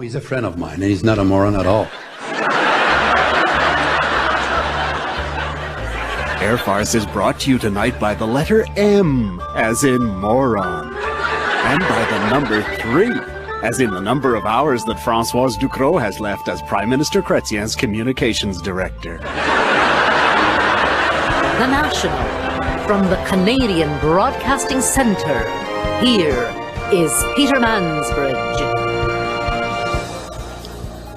He's a friend of mine, and he's not a moron at all. Air Farce is brought to you tonight by the letter M, as in moron, and by the number 3, as in the number of hours that Françoise Ducrot has left as Prime Minister Chrétien's communications director. The National, from the Canadian Broadcasting Centre, here is Peter Mansbridge.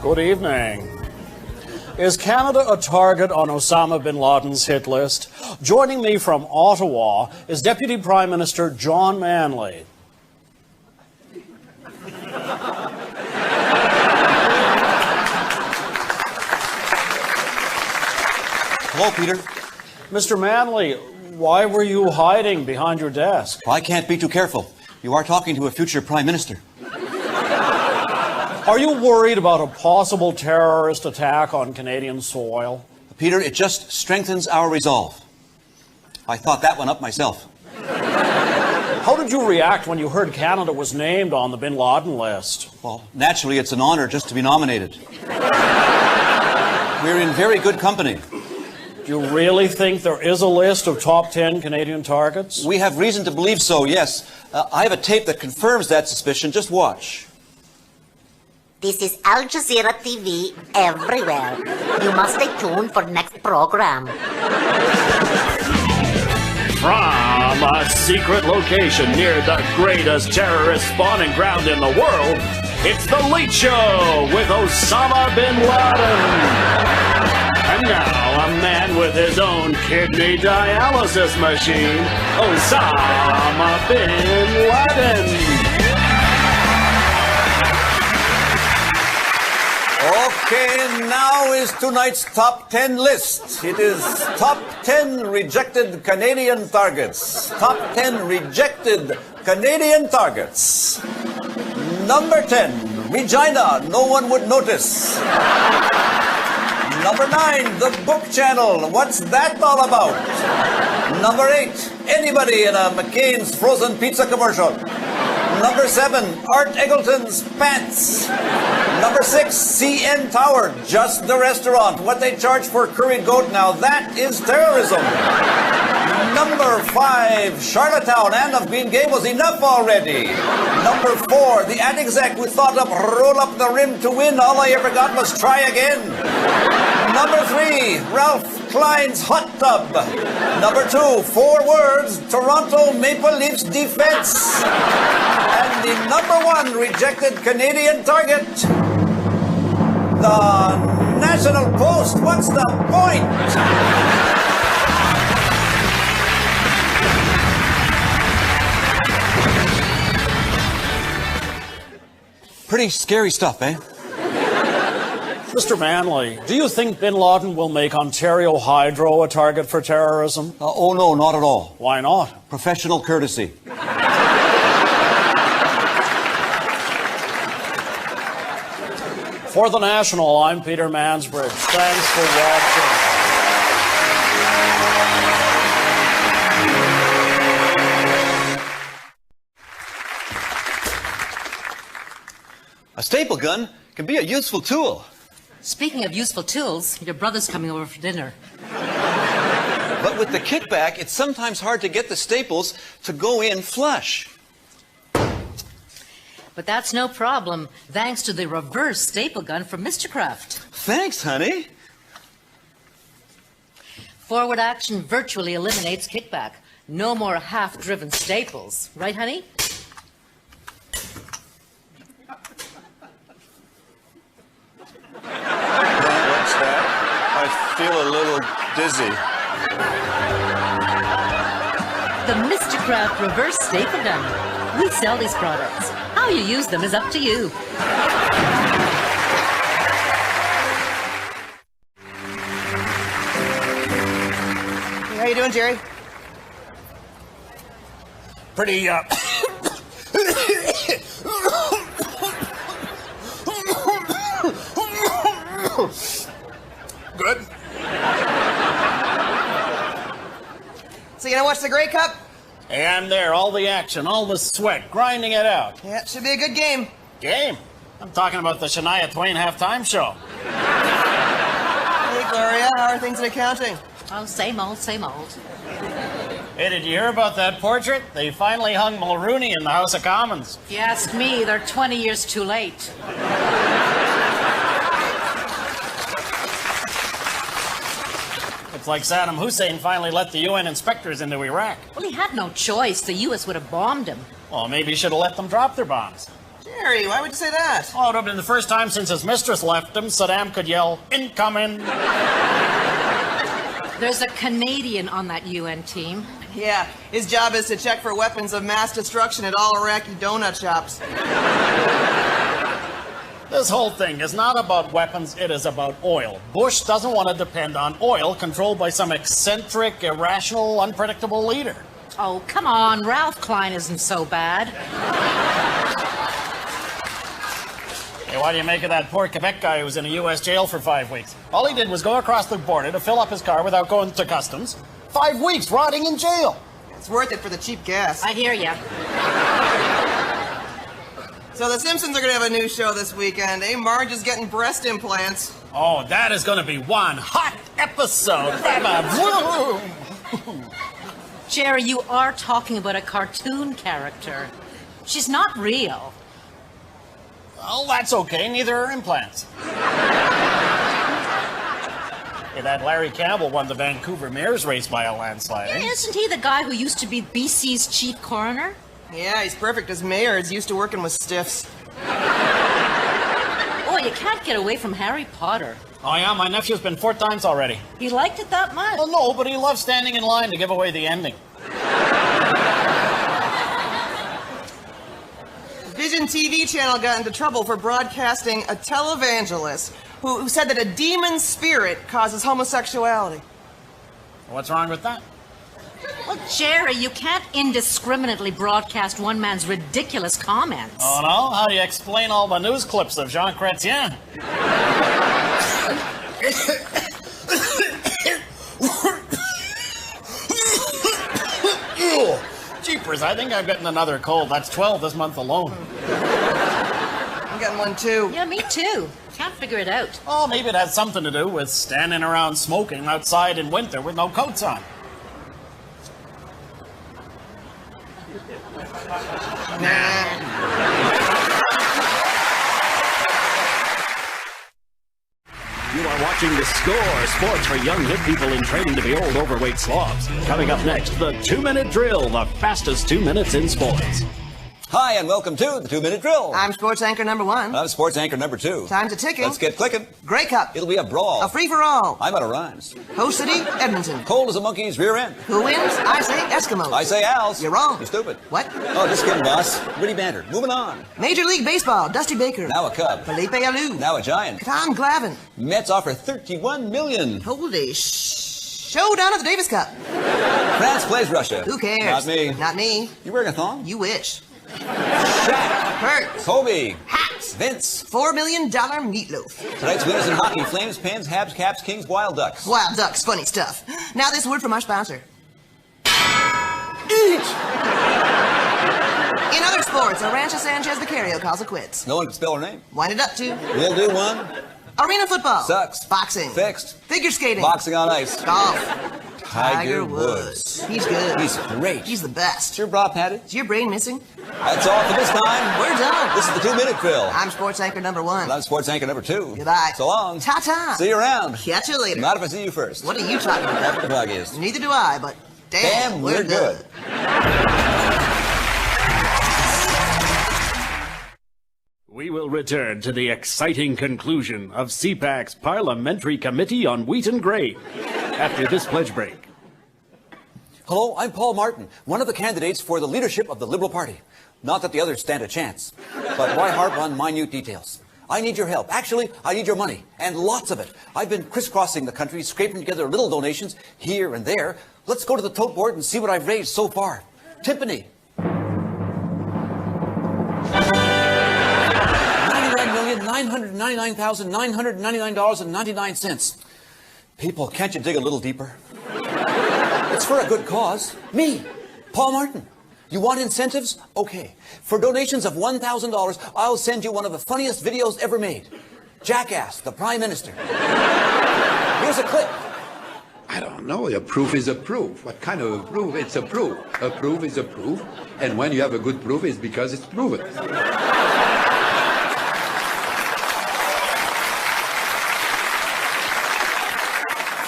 Good evening. Is Canada a target on Osama bin Laden's hit list? Joining me from Ottawa is Deputy Prime Minister John Manley. Hello, Peter. Mr. Manley, why were you hiding behind your desk? Well, I can't be too careful. You are talking to a future Prime Minister. Are you worried about a possible terrorist attack on Canadian soil? Peter, it just strengthens our resolve. I thought that one up myself. How did you react when you heard Canada was named on the bin Laden list? Well, naturally, it's an honor just to be nominated. We're in very good company. Do you really think there is a list of top 10 Canadian targets? We have reason to believe so, yes. I have a tape that confirms that suspicion. Just watch. This is Al Jazeera TV everywhere. You must stay tuned for next program. From a secret location near the greatest terrorist spawning ground in the world, it's The Late Show with Osama bin Laden. And now, a man with his own kidney dialysis machine, Osama bin Laden. Okay, now is tonight's top 10 list. It is top 10 rejected Canadian targets. Top 10 rejected Canadian targets. Number 10, Regina, no one would notice. Number 9, the Book Channel, what's that all about? Number 8, anybody in a McCain's frozen pizza commercial. Number 7, Art Eggleton's pants. Number 6, CN Tower, just the restaurant. What they charge for curried goat now, that is terrorism. Number 5, Charlottetown, Anne of Green Gables, enough already. Number 4, the ad exec who thought up roll up the rim to win, all I ever got was try again. Number 3, Ralph Klein's hot tub. Number 2, 4 words, Toronto Maple Leafs defense. And the number 1 rejected Canadian target, the National Post. What's the point? Pretty scary stuff, eh? Mr. Manley, do you think bin Laden will make Ontario Hydro a target for terrorism? Oh, no, not at all. Why not? Professional courtesy. For The National, I'm Peter Mansbridge. Thanks for watching. A staple gun can be a useful tool. Speaking of useful tools, your brother's coming over for dinner. But with the kickback, it's sometimes hard to get the staples to go in flush. But that's no problem, thanks to the reverse staple gun from Mr. Kraft. Thanks, honey. Forward action virtually eliminates kickback. No more half-driven staples. Right, honey? What's that? I feel a little dizzy. The Mr. Kraft reverse staple gun. We sell these products. How you use them is up to you. Hey, how you doing, Jerry? Pretty, Good. So you gonna watch the Grey Cup? hey, I'm there, all the action, all the sweat, grinding it out. Yeah, it should be a good game. Game? I'm talking about the Shania Twain halftime show. Hey, Gloria, how are things in accounting? Oh, same old, same old. Hey, did you hear about that portrait? They finally hung Mulrooney in the House of Commons. If you ask me, they're 20 years too late. It's like Saddam Hussein finally let the UN inspectors into Iraq. Well, he had no choice. The U.S. would have bombed him. Well, maybe he should have let them drop their bombs. Jerry, why would you say that? Oh, it would have been the first time since his mistress left him, Saddam could yell, "Incoming!" There's a Canadian on that UN team. Yeah, his job is to check for weapons of mass destruction at all Iraqi donut shops. This whole thing is not about weapons, it is about oil. Bush doesn't want to depend on oil controlled by some eccentric, irrational, unpredictable leader. Oh, come on. Ralph Klein isn't so bad. Hey, what do you make of that poor Quebec guy who was in a U.S. jail for 5 weeks? All he did was go across the border to fill up his car without going to customs. 5 weeks rotting in jail. It's worth it for the cheap gas. I hear ya. So the Simpsons are going to have a new show this weekend, eh? Marge is getting breast implants. Oh, that is going to be one hot episode. Jerry, you are talking about a cartoon character. She's not real. Well, that's okay. Neither are implants. Hey, that Larry Campbell won the Vancouver Mayor's race by a landslide. Yeah, isn't he the guy who used to be BC's chief coroner? Yeah, he's perfect as mayor. He's used to working with stiffs. Oh, you can't get away from Harry Potter. Oh, yeah? My nephew's been 4 times already. He liked it that much? Well, no, but he loves standing in line to give away the ending. Vision TV channel got into trouble for broadcasting a televangelist who said that a demon spirit causes homosexuality. What's wrong with that? Well, Jerry, you can't indiscriminately broadcast one man's ridiculous comments. Oh, no? How do you explain all the news clips of Jean Chrétien? Jeepers, I think I'm getting another cold. That's 12 this month alone. I'm getting one too. Yeah, me too. Can't figure it out. Oh, maybe it has something to do with standing around smoking outside in winter with no coats on. You are watching The Score, sports for young hip people in training to be old, overweight slobs. Coming up next, the 2-minute drill, the fastest 2 minutes in sports. Hi, and welcome to the 2-minute drill. I'm sports anchor number 1. I'm sports anchor number 2. Time's a ticking. Let's get clicking. Grey Cup. It'll be a brawl. A free-for-all. I'm out of rhymes. Host city, Edmonton. Cold as a monkey's rear end. Who wins? I say Eskimos. I say Al's. You're wrong. You're stupid. What? Oh, just kidding, boss. Witty banter. Moving on. Major League Baseball, Dusty Baker. Now a Cub. Felipe Alou. Now a Giant. Tom Glavine. Mets offer $31 million. Holy showdown at the Davis Cup. France plays Russia. Who cares? Not me. Not me. You wearing a thong? You wish. Shaq. Kurt. Kobe. Hats. Vince. $4 million meatloaf. Tonight's winners in hockey: Flames, Pens, Habs, Caps, Kings, Wild Ducks. Wild Ducks, funny stuff. Now this word from our sponsor. Eat! In other sports, Arancha Sanchez Vicario calls it quits. No one can spell her name. Wind it up to. We'll do one. Arena football. Sucks. Boxing. Fixed. Figure skating. Boxing on ice. Golf. Tiger Woods. He's good. He's great. He's the best. Is your bra padded? Is your brain missing? That's all for this time. We're done. This is the 2-minute drill. I'm sports anchor number 1. And I'm sports anchor number 2. Goodbye. So long. Ta-ta. See you around. Catch you later. Not if I see you first. What are you talking about? That's what the plug is. Neither do I, but damn we're good. We will return to the exciting conclusion of CPAC's Parliamentary Committee on Wheat and Grain after this pledge break. Hello, I'm Paul Martin, one of the candidates for the leadership of the Liberal Party. Not that the others stand a chance, but why harp on minute details? I need your help. Actually, I need your money, and lots of it. I've been crisscrossing the country, scraping together little donations here and there. Let's go to the tote board and see what I've raised so far. Timpani. $99,999,999.99. People, can't you dig a little deeper? It's for a good cause. Me, Paul Martin. You want incentives? Okay. For donations of $1,000, I'll send you one of the funniest videos ever made. Jackass, the Prime Minister. Here's a clip. I don't know. A proof is a proof. What kind of a proof? It's a proof. A proof is a proof. And when you have a good proof, it's because it's proven.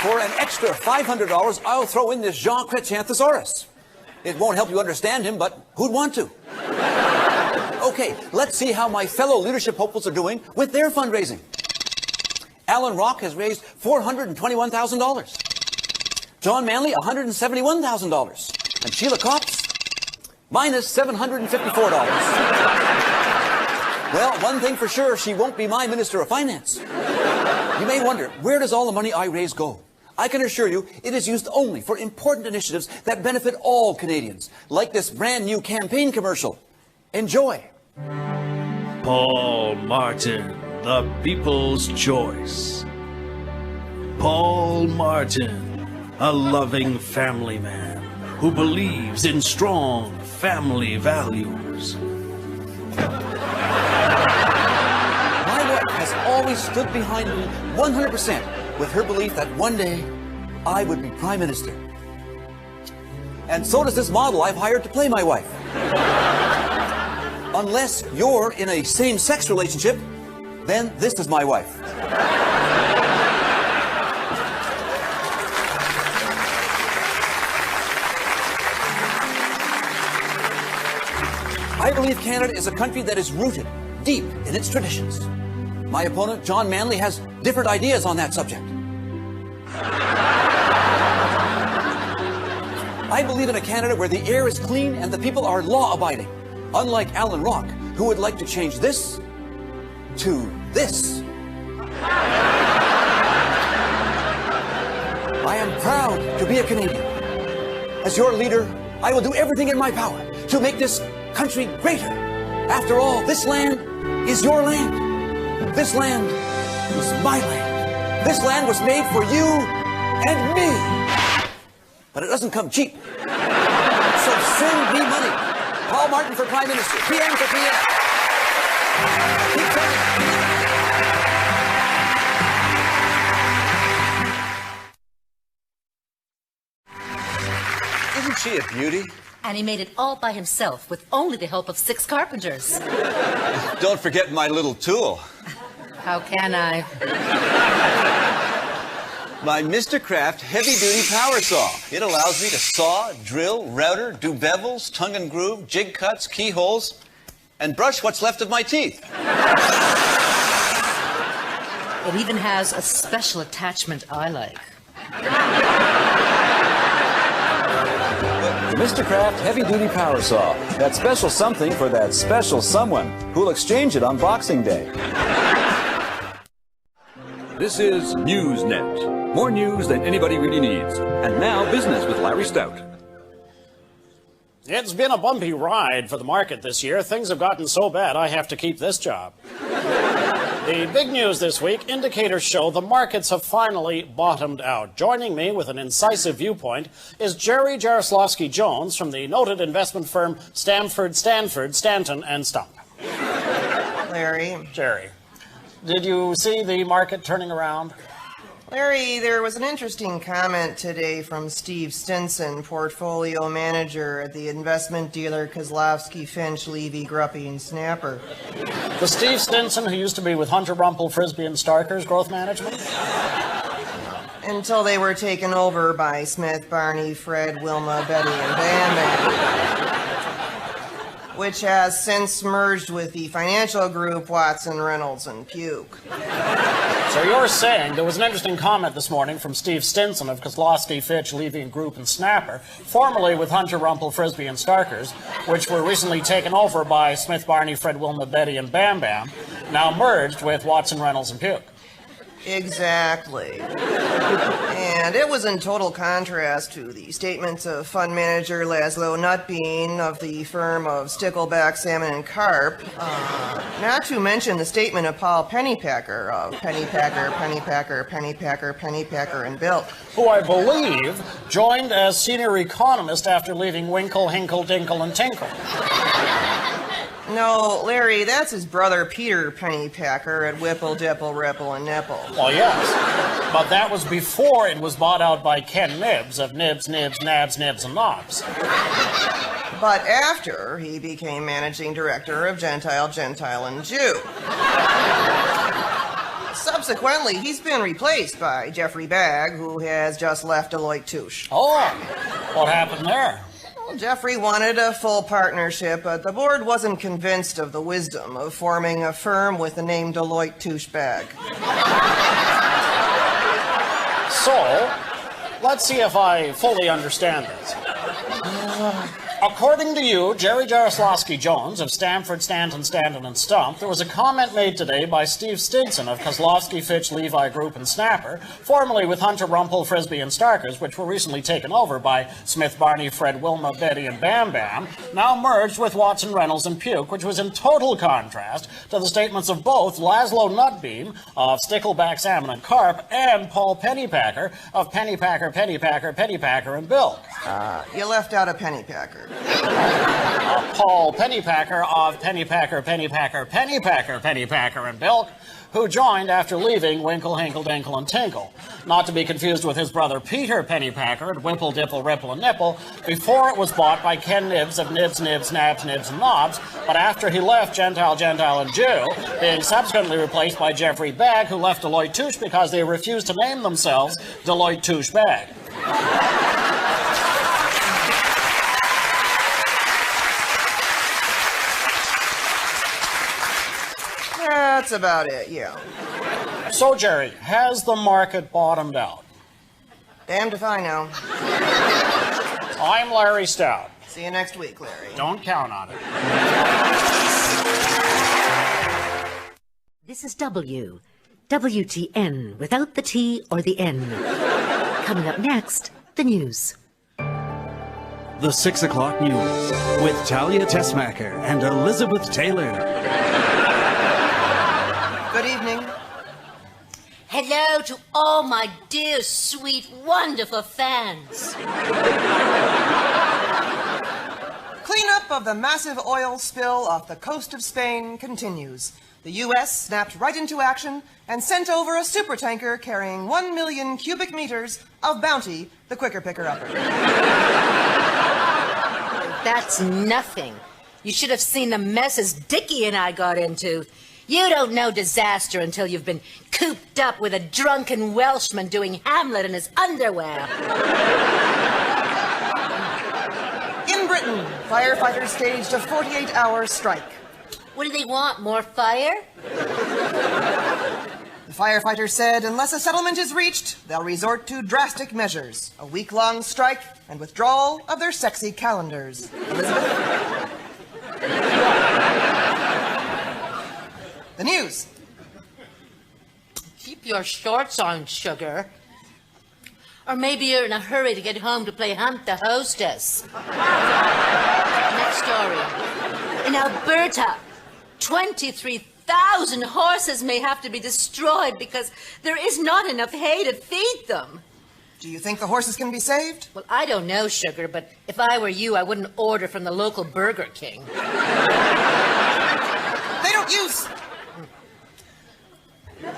For an extra $500, I'll throw in this Jean Chrétien thesaurus. It won't help you understand him, but who'd want to? Okay, let's see how my fellow leadership hopefuls are doing with their fundraising. Alan Rock has raised $421,000. John Manley, $171,000. And Sheila Cox, minus $754. Well, one thing for sure, she won't be my Minister of Finance. You may wonder, where does all the money I raise go? I can assure you, it is used only for important initiatives that benefit all Canadians, like this brand new campaign commercial. Enjoy. Paul Martin, the people's choice. Paul Martin, a loving family man who believes in strong family values. My wife has always stood behind me 100% with her belief that one day I would be Prime Minister. And so does this model I've hired to play my wife. Unless you're in a same-sex relationship, then this is my wife. I believe Canada is a country that is rooted deep in its traditions. My opponent, John Manley, has different ideas on that subject. I believe in a Canada where the air is clean and the people are law-abiding, unlike Alan Rock, who would like to change this to this. I am proud to be a Canadian. As your leader, I will do everything in my power to make this country greater. After all, this land is your land. This land is my land. This land was made for you and me. But it doesn't come cheap. So send me money. Paul Martin for Prime Minister. PM for PM. Keep turning. Isn't she a beauty? And he made it all by himself with only the help of 6 carpenters. Don't forget my little tool. How can I? My Mr. Craft heavy-duty power saw. It allows me to saw, drill, router, do bevels, tongue and groove, jig cuts, keyholes, and brush what's left of my teeth. It even has a special attachment I like. Mr. Craft heavy-duty power saw. That special something for that special someone who'll exchange it on Boxing Day. This is Newsnet. More news than anybody really needs. And now business with Larry Stout. It's been a bumpy ride for the market this year. Things have gotten so bad I have to keep this job. The big news this week, indicators show the markets have finally bottomed out. Joining me with an incisive viewpoint is Jerry Jaroslawski-Jones from the noted investment firm Stanton, and Stump. Larry. Jerry, did you see the market turning around? Larry, there was an interesting comment today from Steve Stinson, portfolio manager at the investment dealer Kozlowski, Finch, Levy, Gruppy, and Snapper. The Steve Stinson who used to be with Hunter Rumpel, Frisbee, and Starker's Growth Management? Until they were taken over by Smith, Barney, Fred, Wilma, Betty, and Bam Bam, which has since merged with the financial group Watson, Reynolds, and Puke. So you're saying there was an interesting comment this morning from Steve Stinson of Kozlowski, Fitch, Levy and Group and Snapper, formerly with Hunter Rumpel, Frisbee and Starkers, which were recently taken over by Smith, Barney, Fred, Wilma, Betty and Bam Bam, now merged with Watson, Reynolds and Puke. Exactly. And it was in total contrast to the statements of fund manager Laszlo Nutbean of the firm of Stickleback Salmon and Carp, not to mention the statement of Paul Pennypacker of Pennypacker, Pennypacker, Pennypacker, Pennypacker and Bilk, who I believe joined as senior economist after leaving Winkle, Hinkle, Dinkle, and Tinkle. No, Larry, that's his brother Peter Pennypacker at Whipple, Dipple, Ripple, and Nipple. Well, yes, but that was before it was bought out by Ken Nibs of Nibs, Nibs, Nabs, Nibs, and Knobs. But after he became managing director of Gentile, and Jew. Subsequently, he's been replaced by Jeffrey Bagg, who has just left Deloitte Touche. Oh, what happened there? Well, Jeffrey wanted a full partnership, but the board wasn't convinced of the wisdom of forming a firm with the name Deloitte Touche Bagg. So, let's see if I fully understand this. According to you, Jerry Jaroslawski Jones of Stamford, Stanton, and Stump, there was a comment made today by Steve Stinson of Kozlowski, Fitch, Levi Group, and Snapper, formerly with Hunter, Rumpel, Frisbee, and Starkers, which were recently taken over by Smith, Barney, Fred, Wilma, Betty, and Bam Bam, now merged with Watson, Reynolds, and Puke, which was in total contrast to the statements of both Laszlo Nutbeam of Stickleback Salmon and Carp and Paul Pennypacker of Pennypacker, Pennypacker, Pennypacker, and Bill. You left out a Pennypacker. Paul Pennypacker of Pennypacker, Pennypacker, Pennypacker, Pennypacker, and Bilk, who joined after leaving Winkle, Hinkle, Dinkle, and Tinkle. Not to be confused with his brother Peter Pennypacker at Whipple, Dipple, Ripple, and Nipple, before it was bought by Ken Nibs of Nibs, Nibs, Nabs, Nibs, and Knobs, but after he left Gentile, and Jew, being subsequently replaced by Jeffrey Bagg, who left Deloitte Touche because they refused to name themselves Deloitte Touche Bagg. That's about it, yeah. So, Jerry, has the market bottomed out? Damned if I know. I'm Larry Stout. See you next week, Larry. Don't count on it. This is WTN, without the T or the N. Coming up next, the news. The 6 o'clock news with Talia Tessmacher and Elizabeth Taylor. Good evening. Hello to all my dear, sweet, wonderful fans. Cleanup of the massive oil spill off the coast of Spain continues. The U.S. snapped right into action and sent over a supertanker carrying 1 million cubic meters of Bounty, the quicker picker-upper. That's nothing. You should have seen the messes Dickie and I got into. You don't know disaster until you've been cooped up with a drunken Welshman doing Hamlet in his underwear. In Britain, firefighters staged a 48-hour strike. What do they want, more fire? The firefighters said unless a settlement is reached, they'll resort to drastic measures. A week-long strike and withdrawal of their sexy calendars. Elizabeth? The news. Keep your shorts on, sugar. Or maybe you're in a hurry to get home to play Hunt the Hostess. Next story. In Alberta, 23,000 horses may have to be destroyed because there is not enough hay to feed them. Do you think the horses can be saved? Well, I don't know, sugar, but if I were you, I wouldn't order from the local Burger King. They don't use...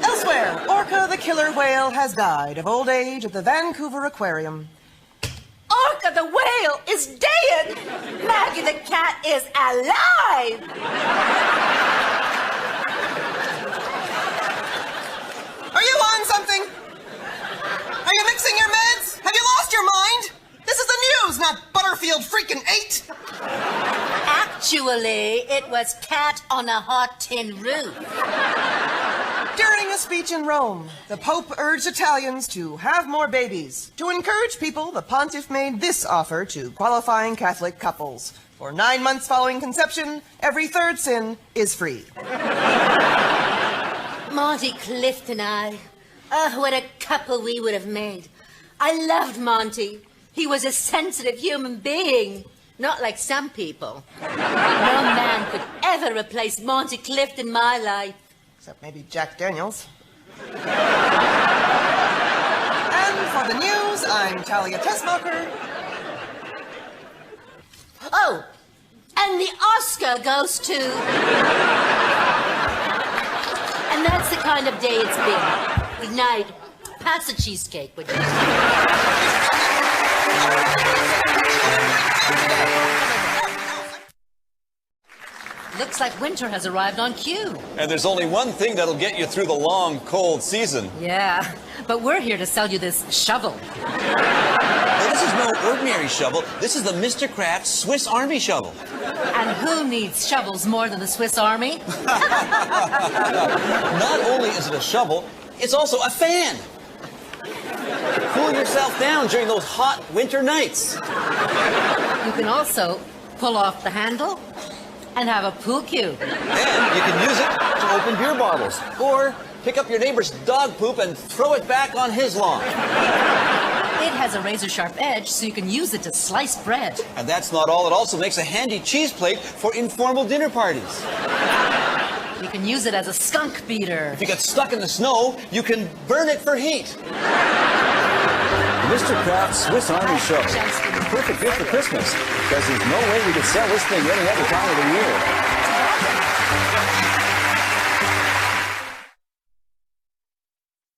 Elsewhere, Orca the killer whale has died of old age at the Vancouver Aquarium. Orca the whale is dead! Maggie the cat is alive! Are you on something? Are you mixing your meds? Have you lost your mind? This is the news, not Butterfield freaking 8! Actually, it was Cat on a Hot Tin Roof. During a speech in Rome, the Pope urged Italians to have more babies. To encourage people, the pontiff made this offer to qualifying Catholic couples. For 9 months following conception, every third sin is free. Monty Clift and I. Oh, what a couple we would have made. I loved Monty. He was a sensitive human being. Not like some people. No man could ever replace Monty Clift in my life. Except maybe Jack Daniels. And for the news, I'm Talia Tessmacher. Oh, and the Oscar goes to... And that's the kind of day it's been. Good night. Pass the cheesecake, would you? Looks like winter has arrived on cue. And there's only one thing that'll get you through the long, cold season. Yeah, but we're here to sell you this shovel. Well, this is no ordinary shovel. This is the Mr. Kraft Swiss Army shovel. And who needs shovels more than the Swiss Army? Not only is it a shovel, it's also a fan. Cool yourself down during those hot winter nights. You can also pull off the handle and have a pool cue. And you can use it to open beer bottles. Or pick up your neighbor's dog poop and throw it back on his lawn. It has a razor-sharp edge, so you can use it to slice bread. And that's not all. It also makes a handy cheese plate for informal dinner parties. You can use it as a skunk beater. If you get stuck in the snow, you can burn it for heat. Mr. Kraft's Swiss Army shovel. The perfect gift for Christmas, because there's no way we could sell this thing any other time of the year.